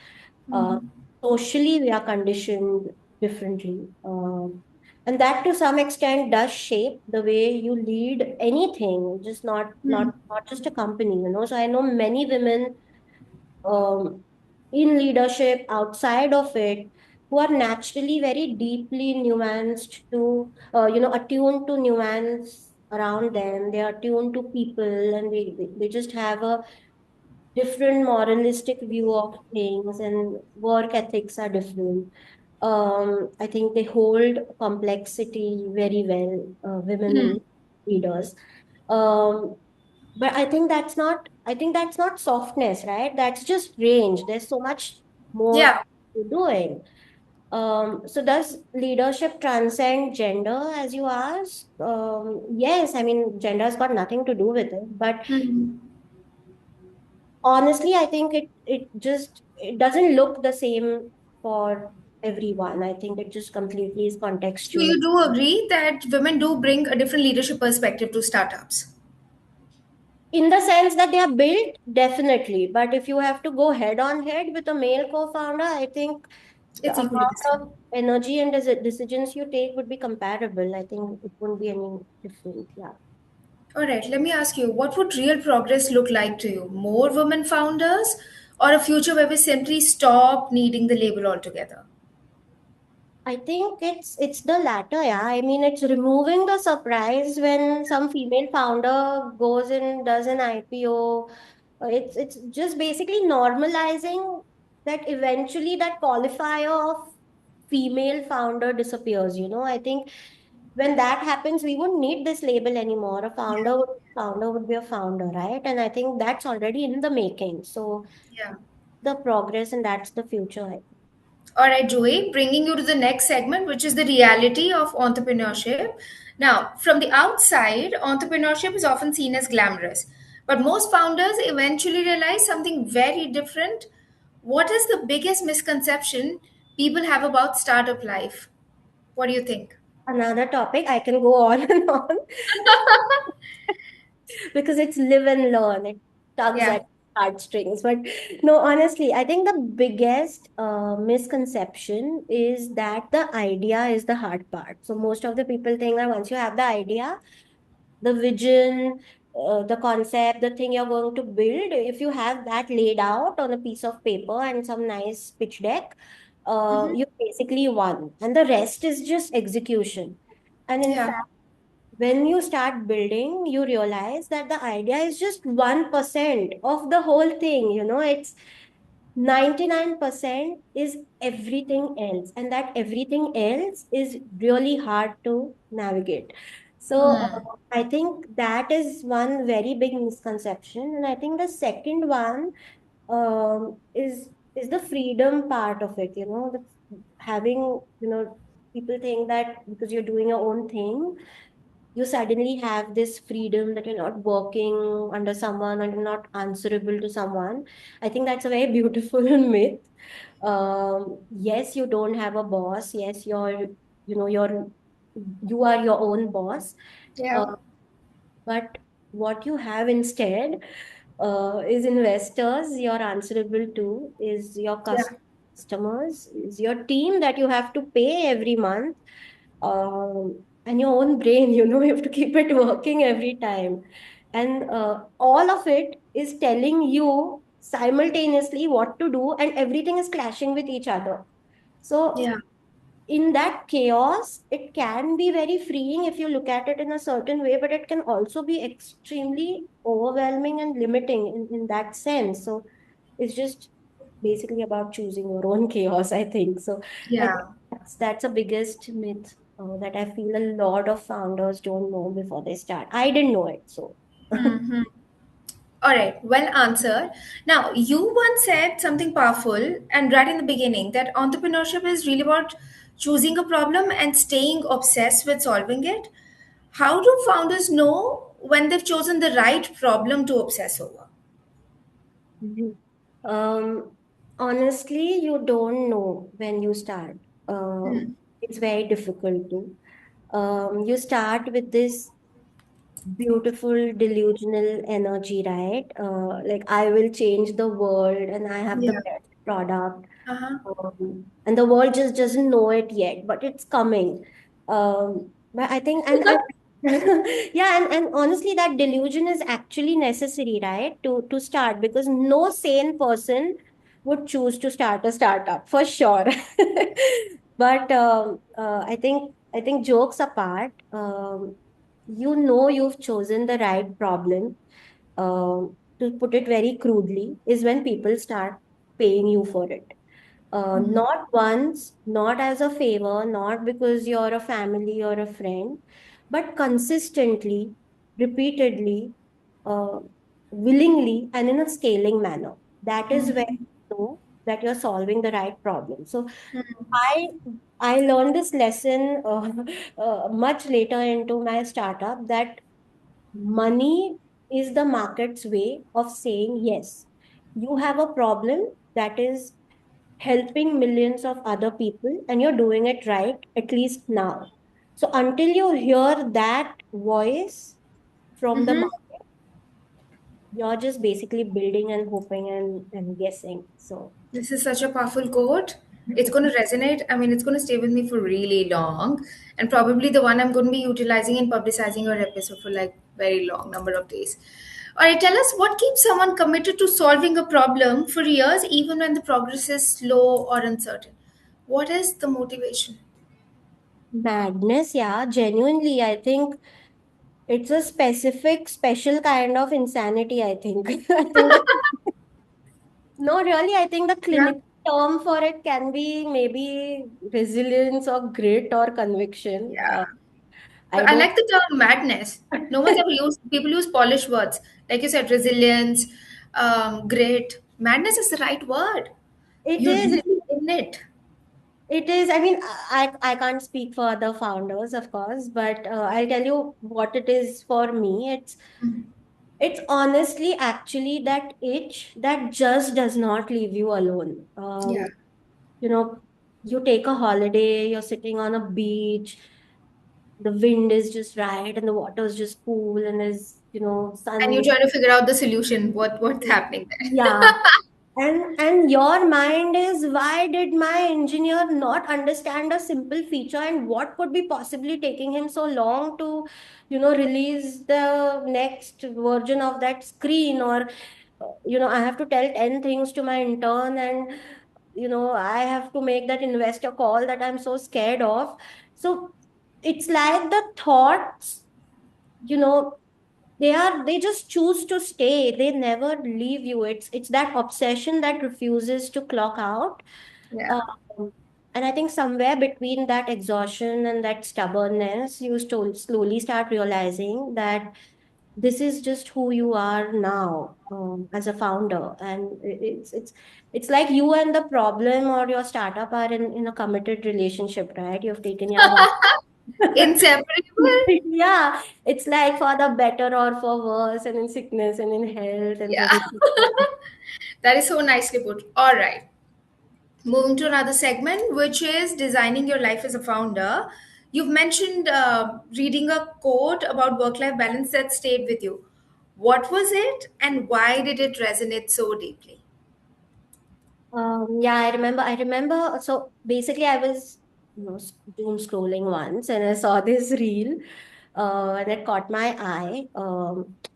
Uh, Socially, we are conditioned differently, and that to some extent does shape the way you lead anything. Just not just a company. So I know many women um, in leadership outside of it who are naturally very deeply nuanced to attuned to nuance around them. They are attuned to people, and they just have a different moralistic view of things, and work ethics are different. I think they hold complexity very well, women leaders. um, but I think that's not softness, right? That's just range. There's so much more Yeah. to doing. So does leadership transcend gender, as you asked? Yes, I mean, gender has got nothing to do with it. But Mhm. honestly, I think it doesn't look the same for everyone. I think it just completely is So contextual. you do agree that women do bring a different leadership perspective to startups? In the sense that they are built, definitely. But if you have to go head on head with a male co-founder, I think the It's equally the amount same. of energy and decisions you take would be comparable. I think it wouldn't be any different. Yeah. All right, let me ask you, what would real progress look like to you? More women founders or a future where we simply stop needing the label altogether? I think it's the latter, yeah. I mean, it's removing the surprise when some female founder goes and does an IPO. It's just basically normalizing that eventually that qualifier of female founder disappears. I think when that happens, we wouldn't need this label anymore. A founder would be a founder, right? And I think that's already in the making. So Yeah. the progress, and that's the future, I think. All right, Joey, bringing you to the next segment, which is the reality of entrepreneurship. Now, from the outside, entrepreneurship is often seen as glamorous, but most founders eventually realize something very different. What is the biggest misconception people have about startup life? What do you think? Another topic I can go on and on because it's live and learn. It tugs Yeah. at heartstrings. But no, honestly, I think the biggest misconception is that the idea is the hard part. So most of the people think that once you have the idea, the vision, the concept, the thing you're going to build, if you have that laid out on a piece of paper and some nice pitch deck, Hmm. you basically won. And the rest is just execution. And in Yeah. fact, when you start building, you realize that the idea is just 1% of the whole thing. It's 99% is everything else, and that everything else is really hard to navigate. So, I think that is one very big misconception. And I think the second one is the freedom part of it. Having, people think that because you're doing your own thing, you suddenly have this freedom that you're not working under someone and you're not answerable to someone. I think that's a very beautiful myth. Yes, you don't have a boss. Yes, you are your own boss. Yeah. Uh, but what you have instead is investors you're answerable to, is your Yeah. customers, is your team that you have to pay every month, and your own brain. You have to keep it working every time. And all of it is telling you simultaneously what to do, and everything is clashing with each other. So Yeah. in that chaos, it can be very freeing if you look at it in a certain way, but it can also be extremely overwhelming and limiting in that sense. So it's just basically about choosing your own chaos, I think. So I think Yeah. that's a biggest myth that I feel a lot of founders don't know before they start. I didn't know it, so. Hmm. All right, well answered. Now, you once said something powerful and right in the beginning that entrepreneurship is really about choosing a problem and staying obsessed with solving it. How do founders know when they've chosen the right problem to obsess over? Mhm. Honestly, you don't know when you start. Hmm. It's very difficult to. You start with this beautiful delusional energy, right? Like I will change the world and I have the Yeah. best product. Uh-huh. And the world just doesn't know it yet, but it's coming. But I think, and yeah, and honestly, that delusion is actually necessary, right? To start, because no sane person would choose to start a startup for sure. But I think jokes apart, you know you've chosen the right problem. To put it very crudely, is when people start paying you for it. Mhm. Not once, not as a favor, not because you're a family or a friend, but consistently, repeatedly, uh, willingly, and in a scaling manner. That is when Mhm. you know that you're solving the right problem. So Mhm. I I learned this lesson much later into my startup, that money is the market's way of saying yes. You have a problem that is helping millions of other people, and you're doing it right, at least now. So until you hear that voice from the Mhm. market, you're just basically building and hoping and guessing. So This is such a powerful quote. It's going to resonate. I mean, it's going to stay with me for really long, and probably the one I'm going to be utilizing and publicizing your episode for like very long number of days. All right, tell us what keeps someone committed to solving a problem for years, even when the progress is slow or uncertain. What is the motivation? madness, yeah, genuinely, I think it's a specific, special kind of insanity, I think. I think no, really, I think the Yeah, clinical term for it can be maybe resilience or grit or conviction. yeah. I But I don't. like the term madness. No one's ever used. People use polished words, like you said, resilience, grit. Madness is the right word. It You're is. really in it. It is. I mean, I can't speak for other founders, of course, but I'll tell you what it is for me. It's honestly actually that itch that just does not leave you alone. Yeah. You know, you take a holiday, you're sitting on a beach, the wind is just right, and the water is just cool, and there's And you're sun. trying to figure out the solution. What's happening there? Yeah. And your mind is, why did my engineer not understand a simple feature, and what could be possibly taking him so long to, release the next version of that screen? Or, I have to tell 10 things to my intern, and, I have to make that investor call that I'm so scared of. So it's like the thoughts, you know, they just choose to stay. They never leave you. It's that obsession that refuses to clock out. Yeah. um, and I think somewhere between that exhaustion and that stubbornness, you slowly start realizing that this is just who you are now, as a founder. And it's like you and the problem or your startup are in a committed relationship, right? You've taken your vow. Inseparable. Yeah, it's like for the better or for worse, and in sickness and in health and Yeah. for the. That is so nicely put. All right. Moving to another segment, which is designing your life as a founder. You've mentioned reading a quote about work life balance that stayed with you. What was it and why did it resonate so deeply? Yeah, I remember. I remember. So basically, I was, doom scrolling once, and I saw this reel, and it caught my eye.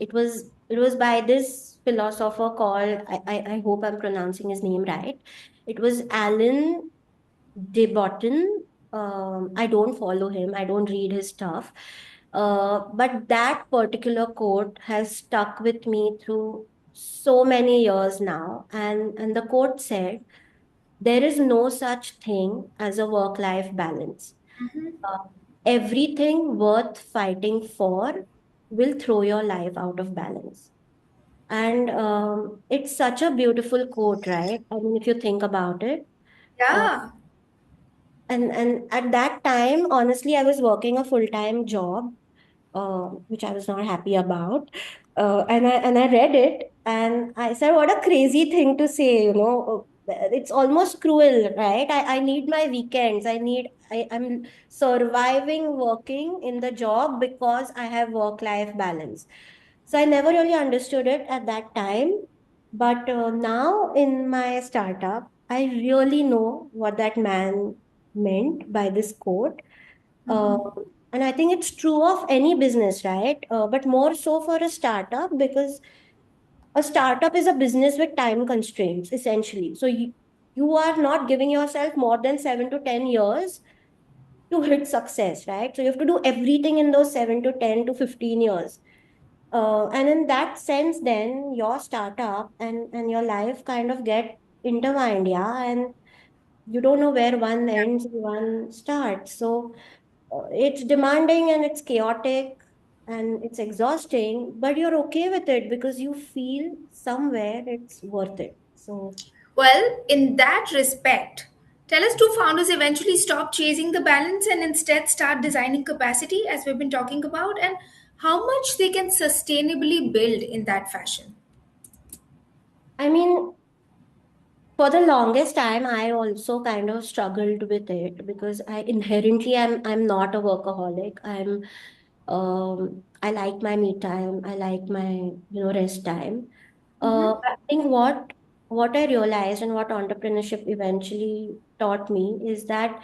It was by this philosopher called, I hope I'm pronouncing his name right. It was Alan de Botton. I don't follow him. I don't read his stuff. But that particular quote has stuck with me through so many years now. And the quote said, "There is no such thing as a work-life balance. Uh, Everything worth fighting for will throw your life out of balance." And it's such a beautiful quote, right? I mean, if you think about it. Uh, Yeah. and at that time, honestly, I was working a full-time job, which I was not happy about. And I read it, and I said, "What a crazy thing to say, it's almost cruel, right? I need my weekends. I'm surviving working in the job because I have work-life balance. So I never really understood it at that time. But now in my startup, I really know what that man meant by this quote. Uh, and I think it's true of any business, right? But more so for a startup, because a startup is a business with time constraints, essentially. So you are not giving yourself more than 7 to 10 years to hit success, right? So you have to do everything in those 7 to 10 to 15 years. And in that sense, then your startup and your life kind of get intertwined, yeah. And you don't know where one ends and one starts. So it's demanding and it's chaotic and it's exhausting, but you're okay with it because you feel somewhere it's worth it. So Well, in that respect, tell us, do founders eventually stop chasing the balance and instead start designing capacity, as we've been talking about, and how much they can sustainably build in that fashion? I mean, for the longest time, I also kind of struggled with it because I'm not a workaholic. I like my me time. I like my rest time. I think what I realized and what entrepreneurship eventually taught me is that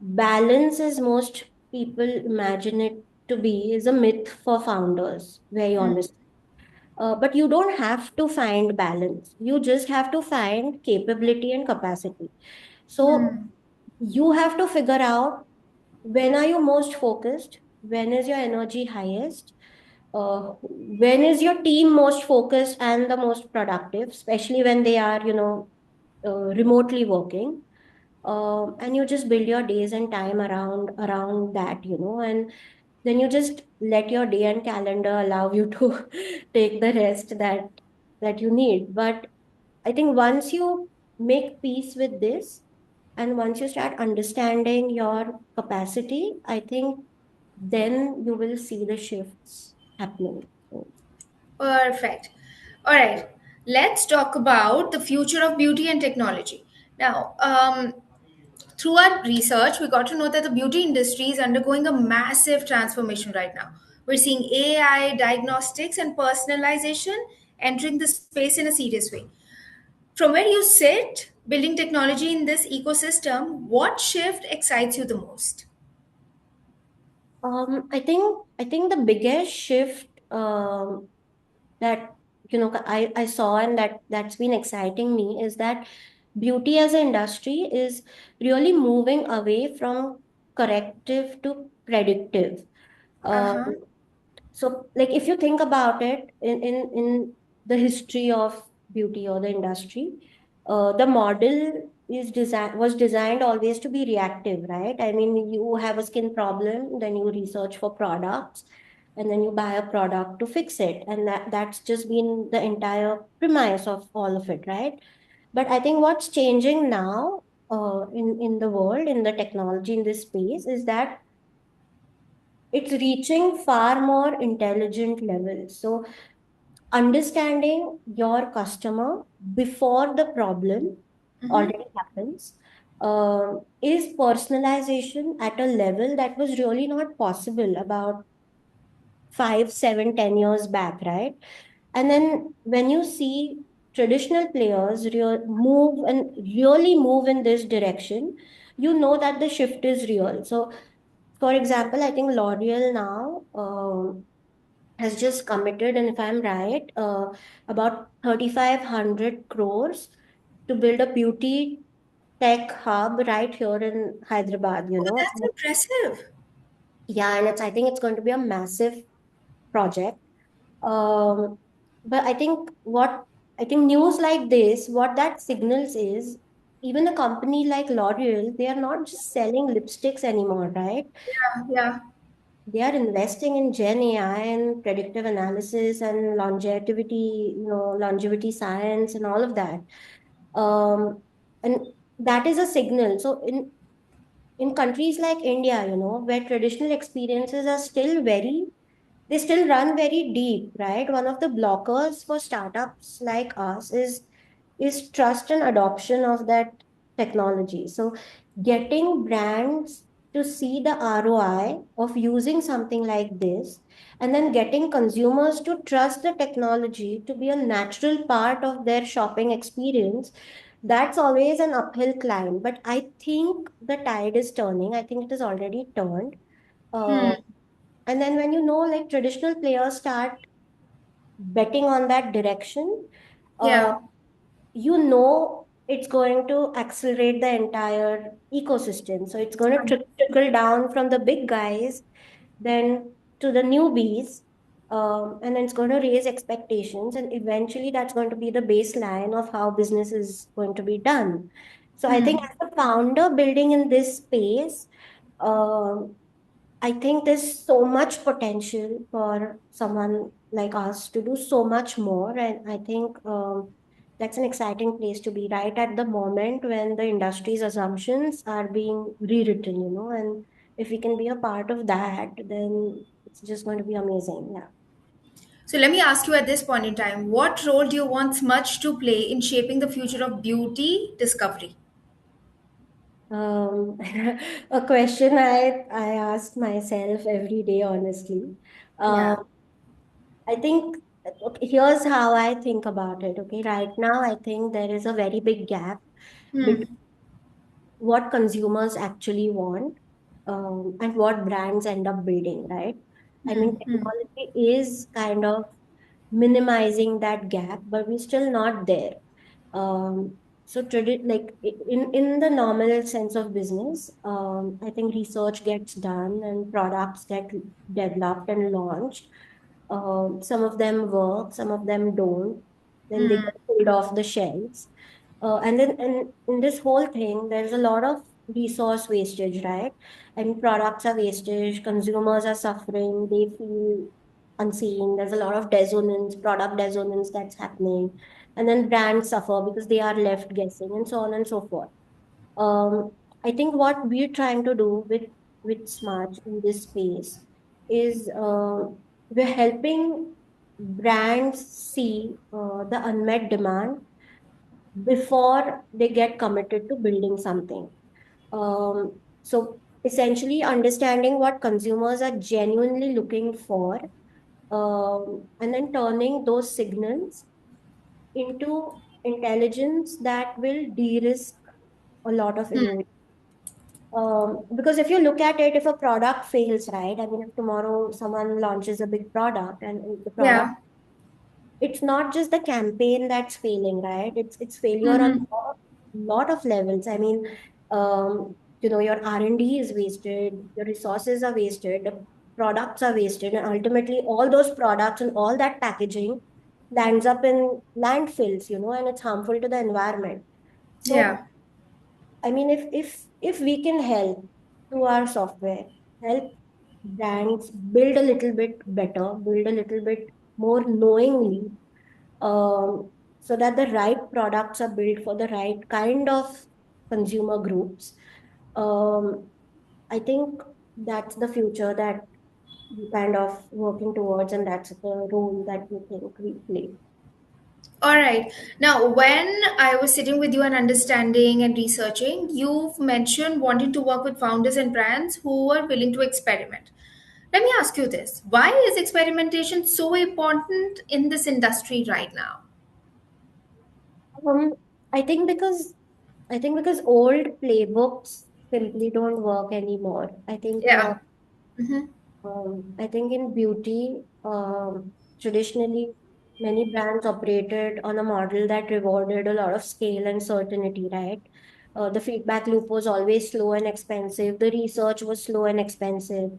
balance, as most people imagine it to be, is a myth for founders, very honest. But you don't have to find balance. You just have to find capability and capacity. So you have to figure out, when are you most focused? When is your energy highest? When is your team most focused and the most productive, especially when they are, remotely working? And you just build your days and time around that, and then you just let your day and calendar allow you to take the rest that you need. But I think once you make peace with this, and once you start understanding your capacity, I think then you will see the shifts happening. So, Perfect. All right. Let's talk about the future of beauty and technology. Now, through our research, we got to know that the beauty industry is undergoing a massive transformation right now. We're seeing AI, diagnostics, and personalization entering the space in a serious way. From where you sit, building technology in this ecosystem, what shift excites you the most? I think the biggest shift that I saw, and that's been exciting me, is that beauty as an industry is really moving away from corrective to predictive. Uh Um, huh. so, like, if you think about it, in the history of beauty or the industry, the model was designed always to be reactive, right? I mean, you have a skin problem, then you research for products, and then you buy a product to fix it, and that's just been the entire premise of all of it, right? But I think what's changing now, in the world, in the technology, in this space, is that it's reaching far more intelligent levels. So understanding your customer before the problem already happens, is personalization at a level that was really not possible about 5, 7, 10 years back, right? And then when you see traditional players really move in this direction, you know that the shift is real. So, for example, I think L'Oreal now has just committed, and if I'm right, about 3,500 crores to build a beauty tech hub right here in Hyderabad, Oh, that's impressive. Yeah, and I think it's going to be a massive project. Um, but I think news like this, what that signals is, even a company like L'Oreal, they are not just selling lipsticks anymore, right? Yeah, yeah. They are investing in Gen AI and predictive analysis and longevity science and all of that. And that is a signal. So in countries like India, where traditional experiences are they still run very deep, right? One of the blockers for startups like us is trust and adoption of that technology. So getting brands to see the ROI of using something like this, and then getting consumers to trust the technology to be a natural part of their shopping experience, that's always an uphill climb. But I think the tide is turning. I think it has already turned. Uh, Hmm. and then when like traditional players start betting on that direction, uh, Yeah. it's going to accelerate the entire ecosystem. So it's going to trickle down from the big guys, then to the newbies, and then it's going to raise expectations, and eventually that's going to be the baseline of how business is going to be done. So I think Hmm. as a founder building in this space, um, I think there's so much potential for someone like us to do so much more. And I think that's an exciting place to be right at the moment when the industry's assumptions are being rewritten, and if we can be a part of that, then it's just going to be amazing. Yeah. So let me ask you at this point in time, what role do you want Smudge to play in shaping the future of beauty discovery? Um, a question I ask myself every day, honestly. Yeah. Um, I think, okay, here's how I think about it. Okay, right now, I think there is a very big gap between Hmm. what consumers actually want, and what brands end up building, right? I mean, Hmm. Hmm. technology is kind of minimizing that gap, but we're still not there. So like in the normal sense of business, I think research gets done and products get developed and launched. Some of them work, some of them don't. Then they Hmm. get pulled off the shelves. And then in this whole thing, there's a lot of resource wastage, right? And products are wastage, consumers are suffering, they feel unseen. There's a lot of dissonance, product dissonance that's happening. And then brands suffer because they are left guessing and so on and so forth. I think what we're trying to do with Smart in this space is we're helping brands see the unmet demand before they get committed to building something. So essentially understanding what consumers are genuinely looking for, and then turning those signals into intelligence that will de-risk a lot of Hmm. innovation. Because if you look at it, if a product fails, right? I mean, if tomorrow someone launches a big product and the product, Yeah. it's not just the campaign that's failing, right? It's failure on Hmm. lot of levels. I mean, your R&D is wasted, your resources are wasted, the products are wasted, and ultimately all those products and all that packaging lands up in landfills, and it's harmful to the environment. So Yeah. I mean, if we can help through our software, help brands build a little bit better, build a little bit more knowingly, so that the right products are built for the right kind of consumer groups. Um, I think that's the future that we kind of working towards, and that's the role that we think we play. All right. Now, when I was sitting with you and understanding and researching, you've mentioned wanting to work with founders and brands who are willing to experiment. Let me ask you this. Why is experimentation so important in this industry right now? Um, I think because old playbooks simply don't work anymore. Yeah. Hmm. I think in beauty, traditionally, many brands operated on a model that rewarded a lot of scale and certainty, right? The feedback loop was always slow and expensive. The research was slow and expensive.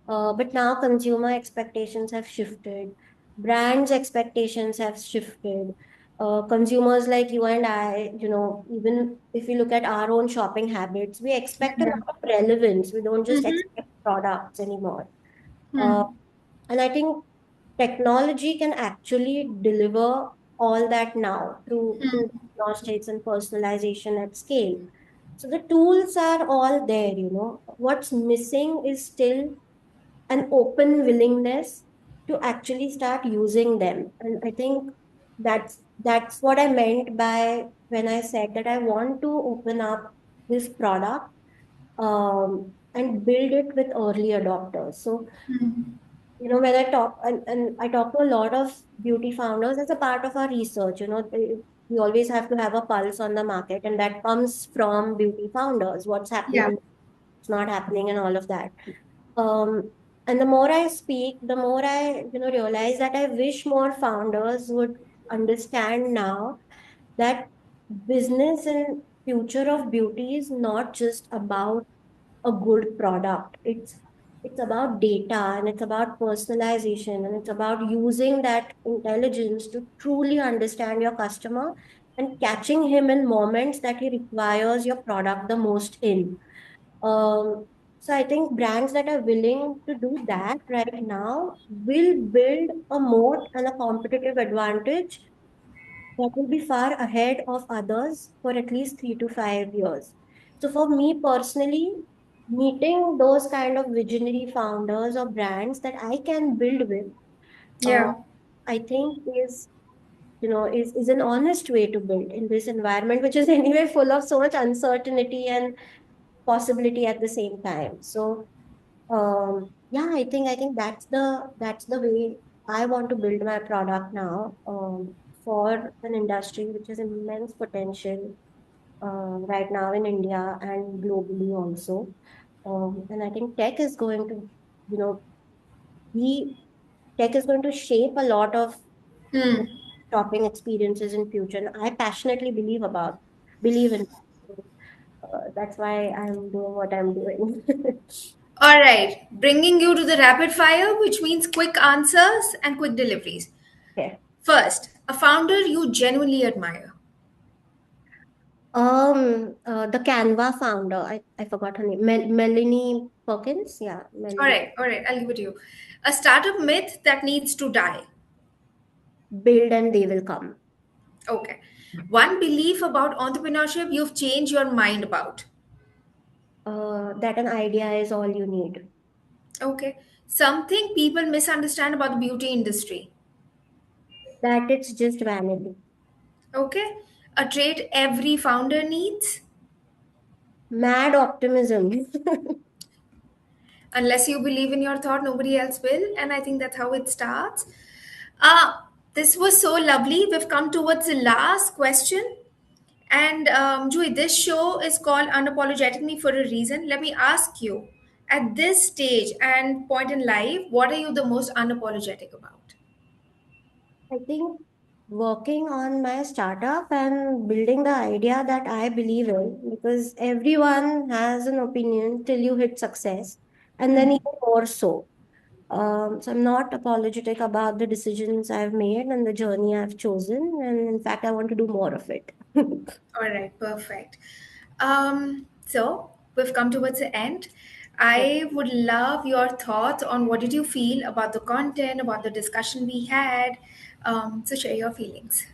But now consumer expectations have shifted. Brands' expectations have shifted. Consumers like you and I, even if you look at our own shopping habits, we expect a Yeah. lot of relevance. We don't just Hmm. expect products anymore. Uh, Hmm. and I think technology can actually deliver all that now through diagnostics and personalization at scale. So the tools are all there. What's missing is still an open willingness to actually start using them. And I think that's that's what I meant by when I said that I want to open up this product and build it with early adopters. So, when I talk and I talk to a lot of beauty founders as a part of our research, we always have to have a pulse on the market, and that comes from beauty founders, what's Yeah. happening, what's not happening, and all of that. Um, and the more I speak, the more I, realize that I wish more founders would understand now that business and future of beauty is not just about a good product. It's about data, and it's about personalization, and it's about using that intelligence to truly understand your customer and catching him in moments that he requires your product the most in. So I think brands that are willing to do that right now will build a moat and a competitive advantage that will be far ahead of others for at least 3 to 5 years. So for me personally, meeting those kind of visionary founders or brands that I can build with, uh, Yeah. I think is an honest way to build in this environment, which is anyway full of so much uncertainty and possibility at the same time. So yeah, I think that's the way I want to build my product now, for an industry which has immense potential right now in India and globally also. And I think you know, be tech is going to shape a lot of Hmm. shopping experiences in future. And I passionately believe in that. So, that's why I'm doing what I'm doing. All right. Bringing you to the rapid fire, which means quick answers and quick deliveries. Okay. First, a founder you genuinely admire. The Canva founder, I forgot her name, Melanie Perkins. Yeah, All Melanie. right. All right. I'll give it to you. A startup myth that needs to die. Build and they will come. Okay. One belief about entrepreneurship you've changed your mind about. That an idea is all you need. Okay. Something people misunderstand about the beauty industry. That it's just vanity. Okay. A trait every founder needs. Mad optimism. Unless you believe in your thought, nobody else will. And I think that's how it starts. Uh, this was so lovely. We've come towards the last question. And Joy, this show is called Unapologetic Me for a reason. Let me ask you, at this stage and point in life, what are you the most unapologetic about? I think working on my startup and building the idea that I believe in, because everyone has an opinion till you hit success, and then even more so. So I'm not apologetic about the decisions I've made and the journey I've chosen. And in fact, I want to do more of it. All right, perfect. So we've come towards the end. Yeah. I would love your thoughts on what did you feel about the content, about the discussion we had. So share your feelings.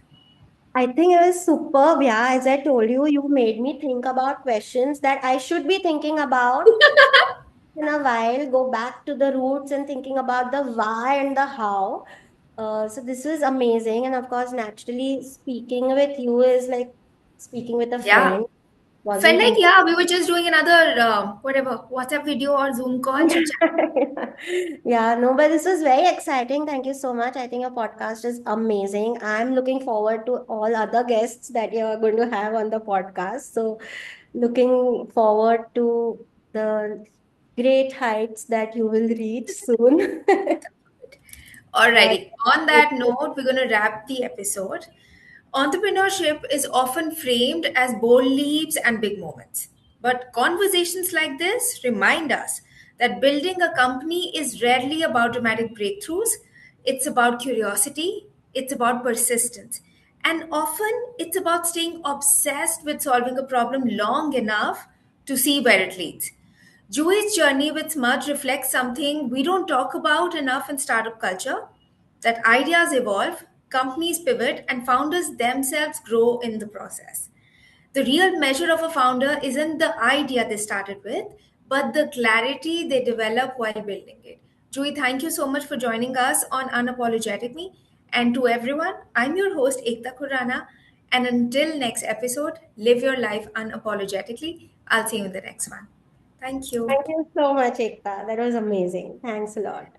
I think it was superb. Yeah, as I told you, you made me think about questions that I should be thinking about in a while, go back to the roots and thinking about the why and the how. So this was amazing. And of course, naturally, speaking with you is like speaking with a Yeah, friend. felt Wasn't like com- yeah, we were just doing another whatever WhatsApp video or Zoom call chit chat. Yeah, no, but this was very exciting. Thank you so much. I think your podcast is amazing. I'm looking forward to all other guests that you're going to have on the podcast. So, looking forward to the great heights that you will reach soon. And Alrighty. On it that note, we're going to wrap the episode. Entrepreneurship is often framed as bold leaps and big moments. But conversations like this remind us that building a company is rarely about dramatic breakthroughs. It's about curiosity, it's about persistence, and often it's about staying obsessed with solving a problem long enough to see where it leads. Jewish journey with Smudge reflects something we don't talk about enough in startup culture, that ideas evolve, companies pivot, and founders themselves grow in the process. The real measure of a founder isn't the idea they started with, but the clarity they develop while building it. Joey, thank you so much for joining us on Unapologetic Me. And to everyone, I'm your host Ekta Khurana. And until next episode, live your life unapologetically. I'll see you in the next one. Thank you. Thank you so much, Ekta. That was amazing. Thanks a lot.